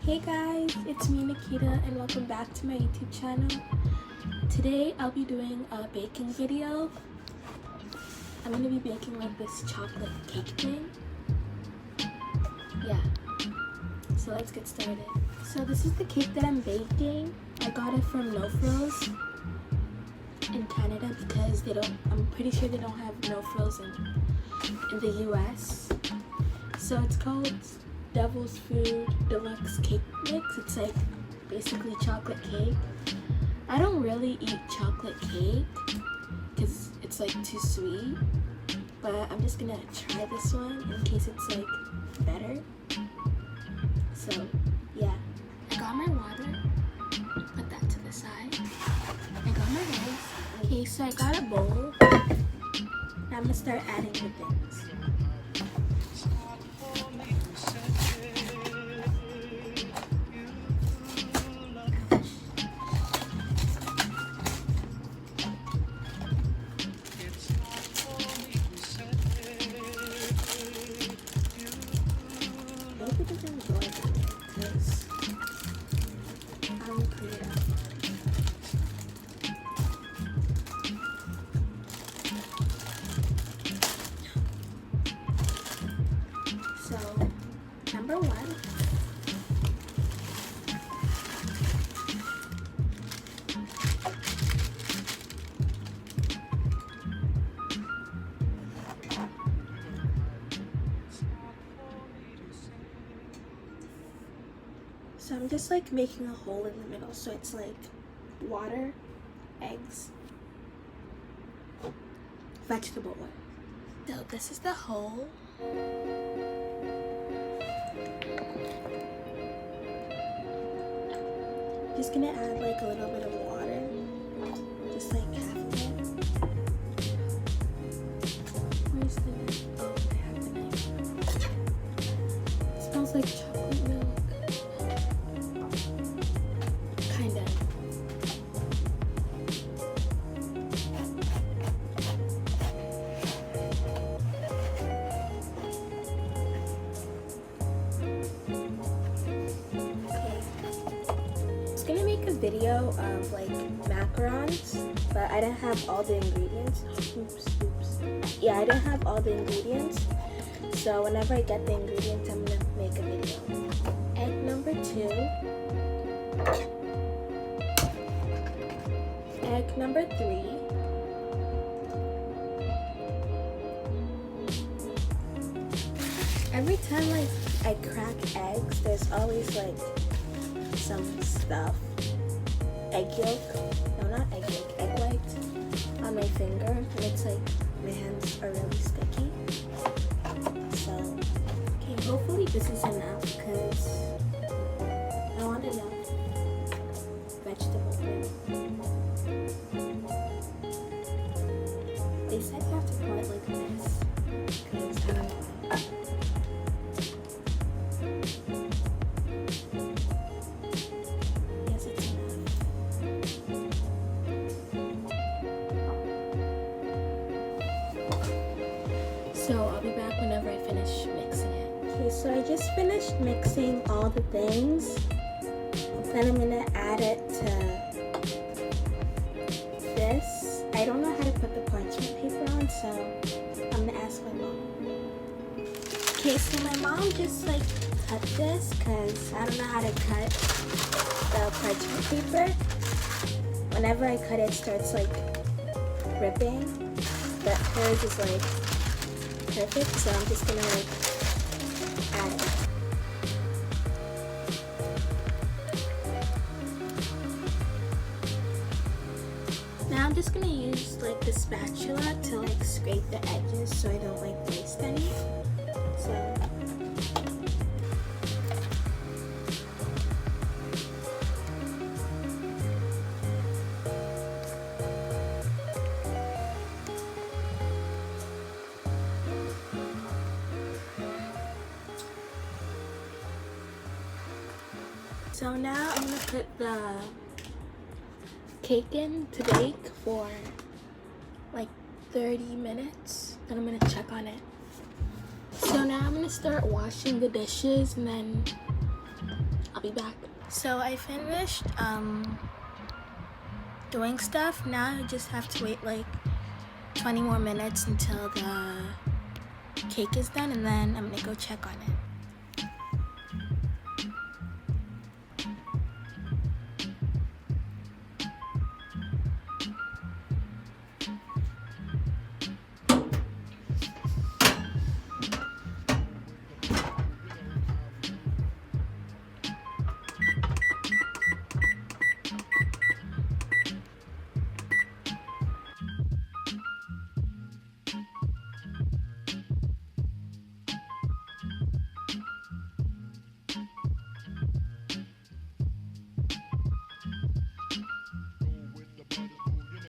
Hey guys, it's me Nikita and welcome back to my YouTube channel. Today I'll be doing a baking video. I'm going to be baking like this chocolate cake thing. Yeah, so let's get started. So this is the cake that I'm baking. I got it from No Frills in Canada because I'm pretty sure they don't have No Frills in the US. So it's called Devil's Food Deluxe Cake Mix. It's like basically chocolate cake. I don't really eat chocolate cake because it's like too sweet, but I'm just gonna try this one in case it's like better. So yeah, I got my water, put that to the side. I got my rice. Okay, so I got a bowl. Now I'm gonna start adding the things. So, number one, so I'm just like making a hole in the middle, so it's like water, eggs, vegetable oil. So this is the hole. Just gonna add like a little bit of water, just like half of it. Where's the knife? Oh, I have the knife. It smells like chocolate milk. Kinda. Gonna make a video of like macarons, but I didn't have all the ingredients. Oops. Yeah, I didn't have all the ingredients, so whenever I get the ingredients, I'm gonna make a video. Egg number 2, egg number 3, every time like I crack eggs, there's always like some stuff, egg yolk, no, not egg yolk, egg white on my finger, and it's like my hands are really sticky. So okay, hopefully this is enough because I want enough vegetable oil. They said you have to pour it like this because I don't know. So I'll be back whenever I finish mixing it. Okay, so I just finished mixing all the things. Then I'm gonna add it to this. I don't know how to put the parchment paper on, so I'm gonna ask my mom. Okay, so my mom just like cut this because I don't know how to cut the parchment paper. Whenever I cut it, it starts like ripping, but hers is like perfect, so I'm just gonna like add it. Now I'm just gonna use like the spatula to like scrape the edges so I don't like waste any. So now I'm gonna put the cake in to bake for like 30 minutes. Then I'm gonna check on it. So now I'm gonna start washing the dishes and then I'll be back. So I finished doing stuff. Now I just have to wait like 20 more minutes until the cake is done, and then I'm gonna go check on it.